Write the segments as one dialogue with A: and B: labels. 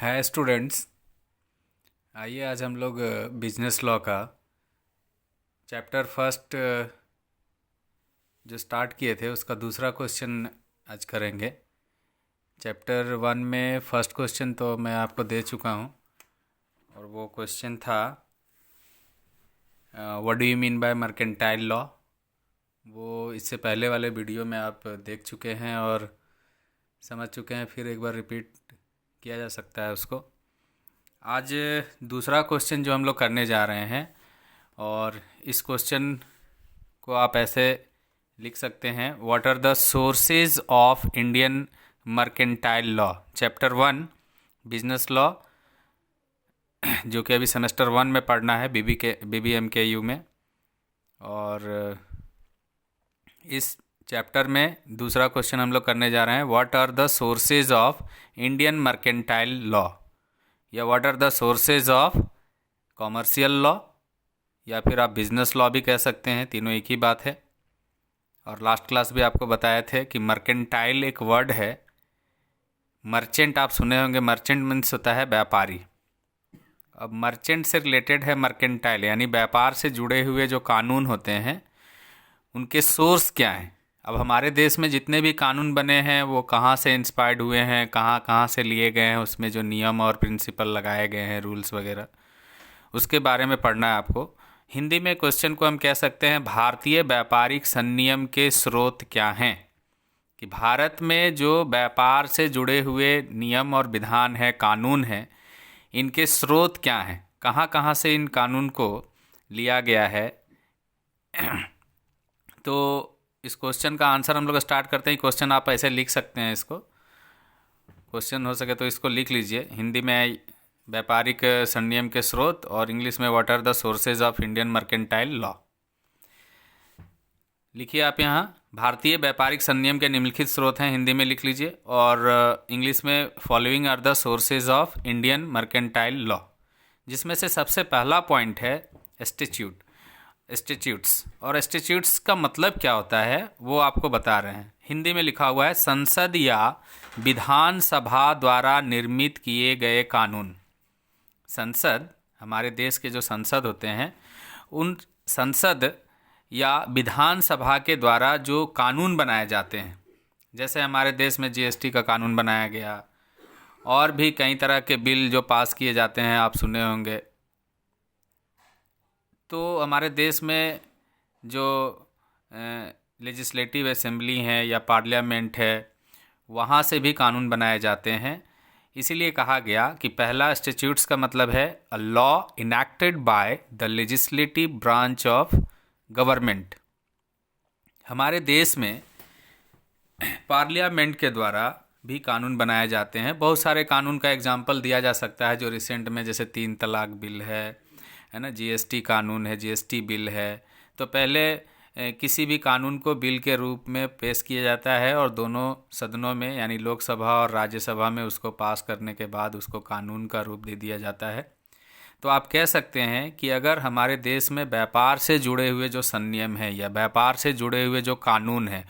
A: है स्टूडेंट्स। आइए आज हम लोग बिजनेस लॉ का चैप्टर फर्स्ट जो स्टार्ट किए थे उसका दूसरा क्वेश्चन आज करेंगे। चैप्टर वन में फर्स्ट क्वेश्चन तो मैं आपको दे चुका हूँ और वो क्वेश्चन था what do you mean by mercantile law. वो इससे पहले वाले वीडियो में आप देख चुके हैं और समझ चुके हैं, फिर एक बार रिपीट किया जा सकता है उसको। आज दूसरा क्वेश्चन जो हम लोग करने जा रहे हैं और इस क्वेश्चन को आप ऐसे लिख सकते हैं, what are the sources of Indian mercantile law. Chapter one business law जो कि अभी सेमेस्टर वन में पढ़ना है BBMKU में। और इस चैप्टर में दूसरा क्वेश्चन हम लोग करने जा रहे हैं, what are the sources of Indian mercantile law या what are the sources of commercial law या फिर आप बिजनेस लॉ भी कह सकते हैं, तीनों एक ही बात है। और लास्ट क्लास भी आपको बताए थे कि मर्केंटाइल एक वर्ड है। मर्चेंट आप सुने होंगे, मर्चेंट मीन्स होता है व्यापारी। अब मर्चेंट से रिलेटेड है मर्केंटाइल, यानी व्यापार से जुड़े हुए जो कानून होते हैं उनके सोर्स क्या हैं। अब हमारे देश में जितने भी कानून बने हैं वो कहाँ से इंस्पायर्ड हुए हैं, कहाँ कहाँ से लिए गए हैं, उसमें जो नियम और प्रिंसिपल लगाए गए हैं, रूल्स वगैरह, उसके बारे में पढ़ना है आपको। हिंदी में क्वेश्चन को हम कह सकते हैं, भारतीय व्यापारिक संनियम के स्रोत क्या हैं। कि भारत में जो व्यापार से जुड़े हुए नियम और विधान है, कानून हैं, इनके स्रोत क्या हैं, कहाँ कहाँ से इन कानून को लिया गया है। तो इस क्वेश्चन का आंसर हम लोग स्टार्ट करते हैं। क्वेश्चन आप ऐसे लिख सकते हैं, इसको क्वेश्चन हो सके तो इसको लिख लीजिए। हिंदी में व्यापारिक संनियम के स्रोत और इंग्लिश में what are the sources of Indian mercantile law. लिखिए आप यहाँ, भारतीय व्यापारिक संनियम के निम्नलिखित स्रोत हैं, हिंदी में लिख लीजिए। और इंग्लिश में following are the sources of Indian mercantile law, जिसमें से सबसे पहला पॉइंट है स्टैट्यूट्स। और स्टैट्यूट्स का मतलब क्या होता है वो आपको बता रहे हैं। हिंदी में लिखा हुआ है, संसद या विधानसभा द्वारा निर्मित किए गए कानून। संसद, हमारे देश के जो संसद होते हैं, उन संसद या विधानसभा के द्वारा जो कानून बनाए जाते हैं, जैसे हमारे देश में GST का कानून बनाया गया और भी कई तरह के बिल जो पास किए जाते हैं, आप सुने होंगे। तो हमारे देश में जो लेजिस्लेटिव असेंबली है या पार्लियामेंट है, वहाँ से भी कानून बनाए जाते हैं। इसीलिए कहा गया कि पहला स्टैट्यूट्स का मतलब है a law enacted by the legislative branch of government. हमारे देश में पार्लियामेंट के द्वारा भी कानून बनाए जाते हैं। बहुत सारे कानून का एग्जाम्पल दिया जा सकता है जो रिसेंट में, जैसे 3 तलाक बिल है ना, GST कानून है, GST बिल है। तो पहले किसी भी कानून को बिल के रूप में पेश किया जाता है और दोनों सदनों में, यानी लोकसभा और राज्यसभा में, उसको पास करने के बाद उसको कानून का रूप दे दिया जाता है। तो आप कह सकते हैं कि अगर हमारे देश में व्यापार से जुड़े हुए जो संनियम है या व्यापार से जुड़े हुए जो कानून हैं,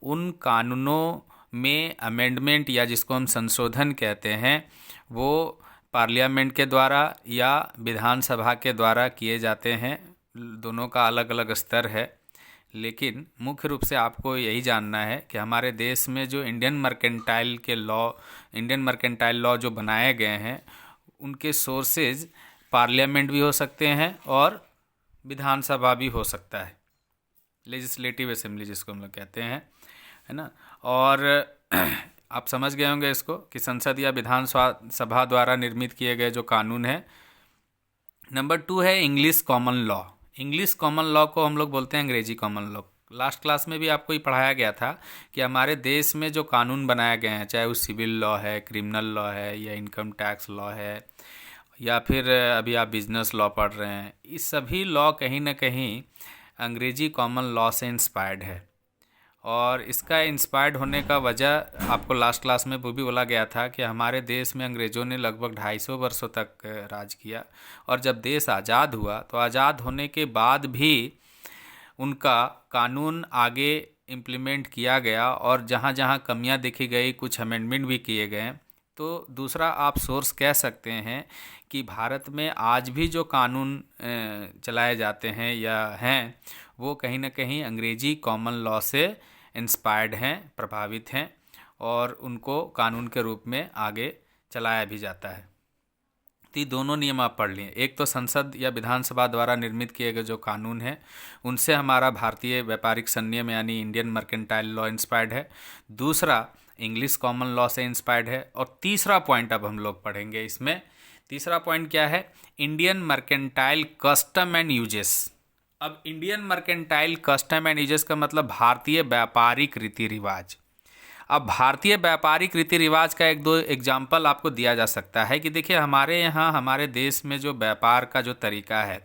A: उन कानूनों में अमेंडमेंट या जिसको हम संशोधन कहते हैं, वो पार्लियामेंट के द्वारा या विधानसभा के द्वारा किए जाते हैं। दोनों का अलग अलग स्तर है, लेकिन मुख्य रूप से आपको यही जानना है कि हमारे देश में जो इंडियन मर्केंटाइल लॉ जो बनाए गए हैं, उनके सोर्सेज पार्लियामेंट भी हो सकते हैं और विधानसभा भी हो सकता है, लेजिस्लेटिव असेंबली जिसको हम लोग कहते हैं, है ना। और आप समझ गए होंगे इसको कि संसद या विधानसभा द्वारा निर्मित किए गए जो कानून है। नंबर 2 है English common law. English common law को हम लोग बोलते हैं अंग्रेजी कॉमन लॉ। लास्ट क्लास में भी आपको ही पढ़ाया गया था कि हमारे देश में जो कानून बनाए गए हैं, चाहे वो सिविल लॉ है, क्रिमिनल लॉ है या इनकम टैक्स लॉ है या फिर अभी आप बिजनेस लॉ पढ़ रहे हैं, इस सभी लॉ कहीं ना कहीं अंग्रेजी कॉमन लॉ से इंस्पायर्ड है। और इसका इंस्पायर्ड होने का वजह आपको लास्ट क्लास में वो भी बोला गया था कि हमारे देश में अंग्रेज़ों ने लगभग 250 वर्षों तक राज किया, और जब देश आज़ाद हुआ तो आज़ाद होने के बाद भी उनका कानून आगे इम्प्लीमेंट किया गया और जहाँ जहाँ कमियाँ देखी गई, कुछ अमेंडमेंट भी किए गए। तो दूसरा आप सोर्स कह सकते हैं कि भारत में आज भी जो कानून चलाए जाते हैं या हैं, वो कहीं ना कहीं अंग्रेजी कॉमन लॉ से इंस्पायर्ड हैं, प्रभावित हैं, और उनको कानून के रूप में आगे चलाया भी जाता है। तो ये दोनों नियम आप पढ़ लिए। एक तो संसद या विधानसभा द्वारा निर्मित किए गए जो कानून हैं उनसे हमारा भारतीय व्यापारिक संनियम यानी इंडियन मर्केंटाइल लॉ इंस्पायर्ड है। दूसरा इंग्लिश कॉमन लॉ से इंस्पायर्ड है। और तीसरा पॉइंट अब हम लोग पढ़ेंगे इसमें। तीसरा पॉइंट क्या है? Indian mercantile custom and usages. अब Indian mercantile custom and usages का मतलब भारतीय व्यापारिक रीति रिवाज। अब भारतीय व्यापारिक रीति रिवाज का एक दो एग्जाम्पल आपको दिया जा सकता है कि देखिए हमारे यहाँ, हमारे देश में जो व्यापार का जो तरीका है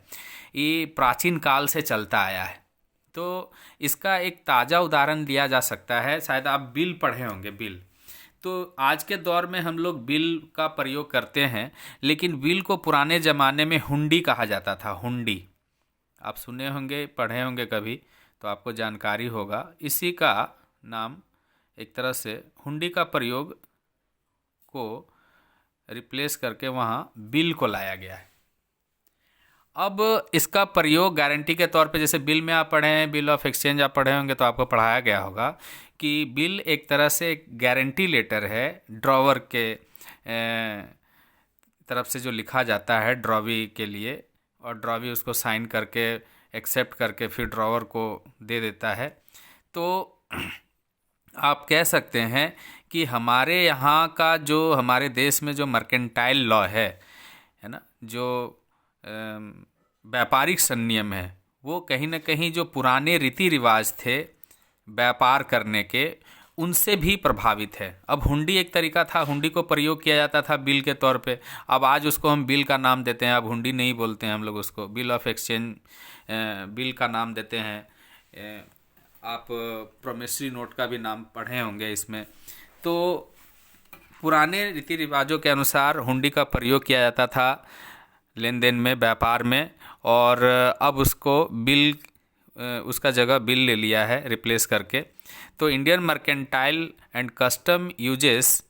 A: ये प्राचीन काल से चलता आया है। तो इसका एक ताज़ा उदाहरण दिया जा सकता है। शायद आप बिल पढ़े होंगे, बिल। तो आज के दौर में हम लोग बिल का प्रयोग करते हैं, लेकिन बिल को पुराने ज़माने में हुंडी कहा जाता था। हुंडी आप सुने होंगे, पढ़े होंगे कभी, तो आपको जानकारी होगा। इसी का नाम एक तरह से हुंडी का प्रयोग को रिप्लेस करके वहाँ बिल को लाया गया है। अब इसका प्रयोग गारंटी के तौर पे, जैसे बिल में आप पढ़े हैं, बिल ऑफ एक्सचेंज आप पढ़े होंगे तो आपको पढ़ाया गया होगा कि बिल एक तरह से एक गारंटी लेटर है ड्रॉवर के तरफ से जो लिखा जाता है ड्रॉवी के लिए, और ड्रॉवी उसको साइन करके एक्सेप्ट करके फिर ड्रॉवर को दे देता है। तो आप कह सकते हैं कि हमारे यहाँ का जो, हमारे देश में जो मर्केंटाइल लॉ है ना, जो व्यापारिक संनियम है, वो कहीं ना कहीं जो पुराने रीति रिवाज थे व्यापार करने के, उनसे भी प्रभावित है। अब हुंडी एक तरीका था, हुंडी को प्रयोग किया जाता था बिल के तौर पे। अब आज उसको हम बिल का नाम देते हैं, अब हुंडी नहीं बोलते हैं हम लोग उसको, बिल ऑफ एक्सचेंज बिल का नाम देते हैं। आप प्रोमिसरी नोट का भी नाम पढ़े होंगे इसमें। तो पुराने रीति रिवाजों के अनुसार हुंडी का प्रयोग किया जाता था लेन देन में, व्यापार में, और अब उसको बिल, उसका जगह बिल ले लिया है रिप्लेस करके। तो Indian mercantile and custom uses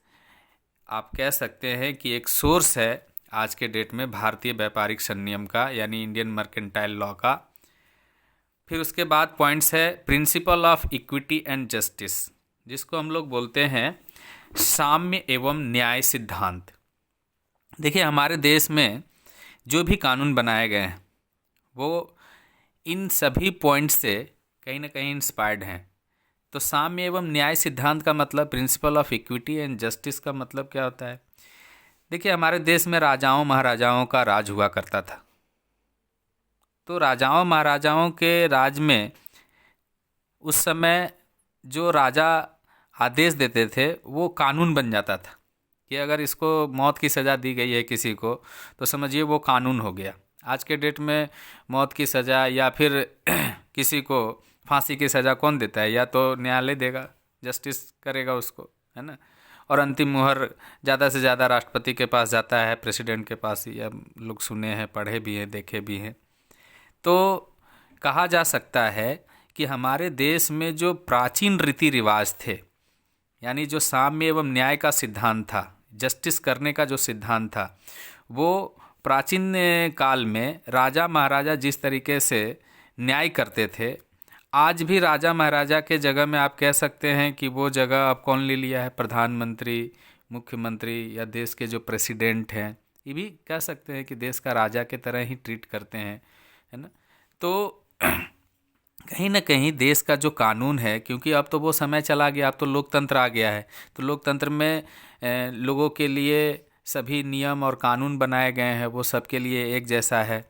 A: आप कह सकते हैं कि एक सोर्स है आज के डेट में भारतीय व्यापारिक संनियम का, यानी इंडियन मर्केंटाइल लॉ का। फिर उसके बाद पॉइंट्स है principle of equity and justice, जिसको हम लोग बोलते हैं साम्य एवं न्याय सिद्धांत। देखिए हमारे देश में जो भी कानून बनाए गए हैं वो इन सभी पॉइंट्स से कहीं ना कहीं इंस्पायर्ड हैं। तो साम्य एवं न्याय सिद्धांत का मतलब, principle of equity and justice का मतलब क्या होता है? देखिए हमारे देश में राजाओं महाराजाओं का राज हुआ करता था। तो राजाओं महाराजाओं के राज में उस समय जो राजा आदेश देते थे वो कानून बन जाता था कि अगर इसको मौत की सज़ा दी गई है किसी को, तो समझिए वो कानून हो गया। आज के डेट में मौत की सज़ा या फिर किसी को फांसी की सज़ा कौन देता है? या तो न्यायालय देगा, जस्टिस करेगा उसको, है ना। और अंतिम मुहर ज़्यादा से ज़्यादा राष्ट्रपति के पास जाता है, प्रेसिडेंट के पास। ही हम लोग सुने हैं, पढ़े भी हैं, देखे भी हैं। तो कहा जा सकता है कि हमारे देश में जो प्राचीन रीति रिवाज थे, यानी जो साम्य एवं न्याय का सिद्धांत था, जस्टिस करने का जो सिद्धांत था, वो प्राचीन काल में राजा महाराजा जिस तरीके से न्याय करते थे, आज भी राजा महाराजा के जगह में आप कह सकते हैं कि वो जगह अब कौन ले लिया है? प्रधानमंत्री, मुख्यमंत्री या देश के जो प्रेसिडेंट हैं, ये भी कह सकते हैं कि देश का राजा के तरह ही ट्रीट करते हैं, है ना। तो कहीं ना कहीं देश का जो कानून है, क्योंकि अब तो वो समय चला गया, अब तो लोकतंत्र आ गया है। तो लोकतंत्र में लोगों के लिए सभी नियम और कानून बनाए गए हैं, वो सबके लिए एक जैसा है।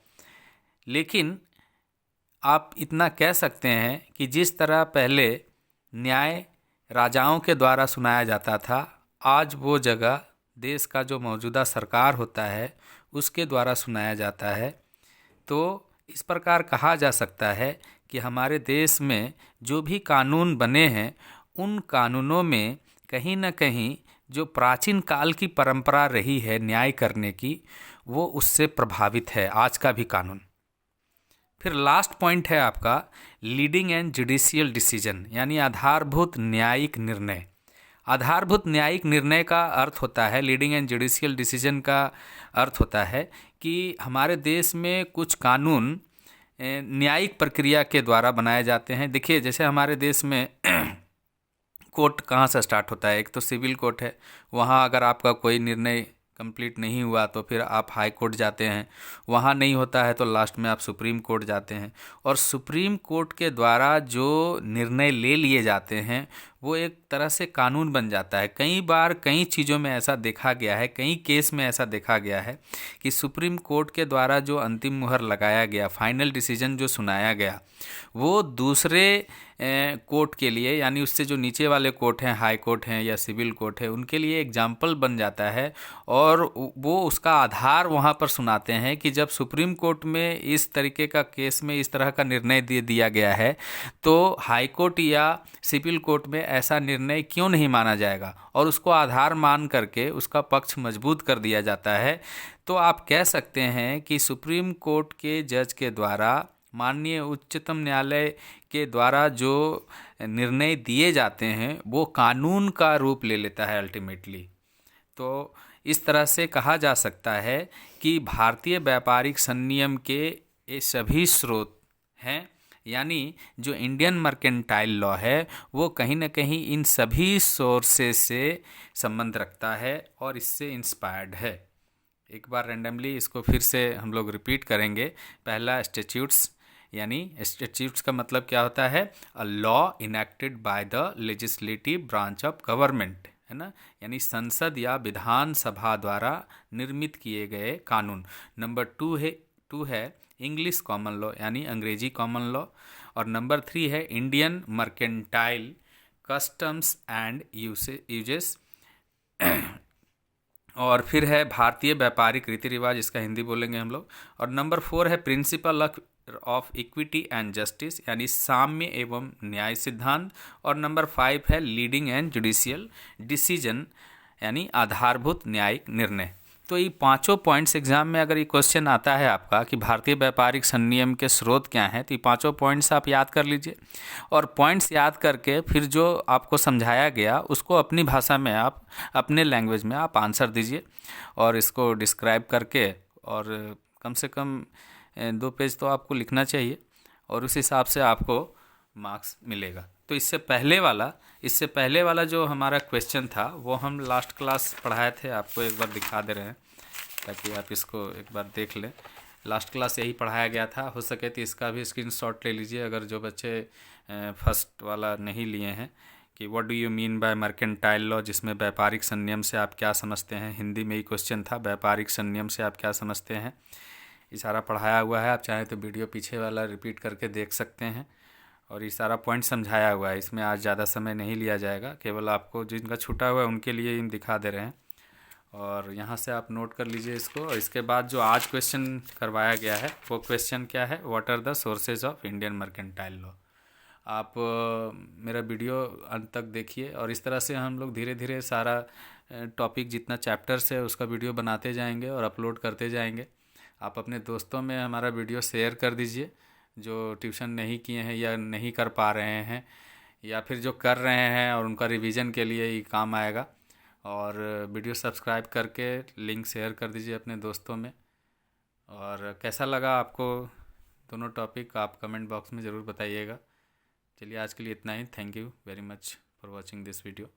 A: लेकिन आप इतना कह सकते हैं कि जिस तरह पहले न्याय राजाओं के द्वारा सुनाया जाता था, आज वो जगह देश का जो मौजूदा सरकार होता है उसके द्वारा सुनाया जाता है। तो इस प्रकार कहा जा सकता है कि हमारे देश में जो भी कानून बने हैं, उन कानूनों में कहीं ना कहीं जो प्राचीन काल की परंपरा रही है न्याय करने की, वो उससे प्रभावित है आज का भी कानून। फिर लास्ट पॉइंट है आपका लीडिंग एंड जुडिशियल डिसीजन, यानी आधारभूत न्यायिक निर्णय। आधारभूत न्यायिक निर्णय का अर्थ होता है, लीडिंग एंड जुडिशियल डिसीजन का अर्थ होता है कि हमारे देश में कुछ कानून न्यायिक प्रक्रिया के द्वारा बनाए जाते हैं। देखिए, जैसे हमारे देश में कोर्ट कहाँ से स्टार्ट होता है, एक तो सिविल कोर्ट है, वहाँ अगर आपका कोई निर्णय कंप्लीट नहीं हुआ तो फिर आप हाई कोर्ट जाते हैं, वहाँ नहीं होता है तो लास्ट में आप सुप्रीम कोर्ट जाते हैं, और सुप्रीम कोर्ट के द्वारा जो निर्णय ले लिए जाते हैं वो एक तरह से कानून बन जाता है। कई बार कई चीज़ों में ऐसा देखा गया है, कई केस में ऐसा देखा गया है कि सुप्रीम कोर्ट के द्वारा जो अंतिम मुहर लगाया गया, फाइनल डिसीजन जो सुनाया गया, वो दूसरे कोर्ट के लिए, यानी उससे जो नीचे वाले कोर्ट हैं, हाई कोर्ट हैं या सिविल कोर्ट है, उनके लिए एग्जाम्पल बन जाता है। और वो उसका आधार वहाँ पर सुनाते हैं कि जब सुप्रीम कोर्ट में इस तरीके का केस में इस तरह का निर्णय दे दिया गया है तो हाई कोर्ट या सिविल कोर्ट में ऐसा निर्णय क्यों नहीं माना जाएगा, और उसको आधार मान करके उसका पक्ष मजबूत कर दिया जाता है। तो आप कह सकते हैं कि सुप्रीम कोर्ट के जज के द्वारा, माननीय उच्चतम न्यायालय के द्वारा जो निर्णय दिए जाते हैं वो कानून का रूप ले लेता है अल्टीमेटली। तो इस तरह से कहा जा सकता है कि भारतीय व्यापारिक संनियम के ये सभी स्रोत हैं, यानी जो इंडियन मर्केंटाइल लॉ है वो कहीं ना कहीं इन सभी सोर्सेस से संबंध रखता है और इससे इंस्पायर्ड है। एक बार रैंडमली इसको फिर से हम लोग रिपीट करेंगे। पहला, स्टैट्यूट्स, यानी स्टैट्यूट्स का मतलब क्या होता है, a law enacted by the legislative branch of government, है ना, यानी संसद या विधान सभा द्वारा निर्मित किए गए कानून। नंबर टू है इंग्लिश कॉमन लॉ, यानी अंग्रेजी कॉमन लॉ। और नंबर 3 है Indian mercantile customs and uses. और फिर है भारतीय व्यापारिक रीति रिवाज, इसका हिंदी बोलेंगे हम लोग। और नंबर 4 है principle of equity and justice, यानी साम्य एवं न्याय सिद्धांत। और नंबर 5 है लीडिंग एंड जुडिशियल डिसीजन, यानी आधारभूत न्यायिक निर्णय। तो ये पांचों पॉइंट्स एग्जाम में अगर ये क्वेश्चन आता है आपका कि भारतीय व्यापारिक संनियम के स्रोत क्या हैं, तो ये पांचों पॉइंट्स आप याद कर लीजिए। और पॉइंट्स याद करके फिर जो आपको समझाया गया उसको अपनी भाषा में, आप अपने लैंग्वेज में आप आंसर दीजिए, और इसको डिस्क्राइब करके, और कम से कम 2 पेज तो आपको लिखना चाहिए, और उस हिसाब से आपको मार्क्स मिलेगा। तो इससे पहले वाला जो हमारा क्वेश्चन था वो हम लास्ट क्लास पढ़ाए थे, आपको एक बार दिखा दे रहे हैं ताकि आप इसको एक बार देख लें। लास्ट क्लास यही पढ़ाया गया था, हो सके तो इसका भी स्क्रीनशॉट ले लीजिए अगर जो बच्चे फर्स्ट वाला नहीं लिए हैं, कि what do you mean by mercantile law, जिसमें व्यापारिक संनियम से आप क्या समझते हैं। हिंदी में ही क्वेश्चन था, व्यापारिक संनियम से आप क्या समझते हैं, ये सारा पढ़ाया हुआ है। आप चाहें तो वीडियो पीछे वाला रिपीट करके देख सकते हैं, और ये सारा पॉइंट समझाया हुआ है। इसमें आज ज़्यादा समय नहीं लिया जाएगा, केवल आपको जिनका छूटा हुआ है उनके लिए हम दिखा दे रहे हैं, और यहाँ से आप नोट कर लीजिए इसको। और इसके बाद जो आज क्वेश्चन करवाया गया है वो क्वेश्चन क्या है, what are the sources of Indian mercantile law. आप मेरा वीडियो अंत तक देखिए, और इस तरह से हम लोग धीरे धीरे सारा टॉपिक जितना चैप्टर्स है उसका वीडियो बनाते जाएंगे और अपलोड करते जाएंगे। आप अपने दोस्तों में हमारा वीडियो शेयर कर दीजिए, जो ट्यूशन नहीं किए हैं या नहीं कर पा रहे हैं, या फिर जो कर रहे हैं और उनका रिवीजन के लिए ये काम आएगा। और वीडियो सब्सक्राइब करके लिंक शेयर कर दीजिए अपने दोस्तों में। और कैसा लगा आपको दोनों टॉपिक, आप कमेंट बॉक्स में ज़रूर बताइएगा। चलिए आज के लिए इतना ही। Thank you very much for watching this video.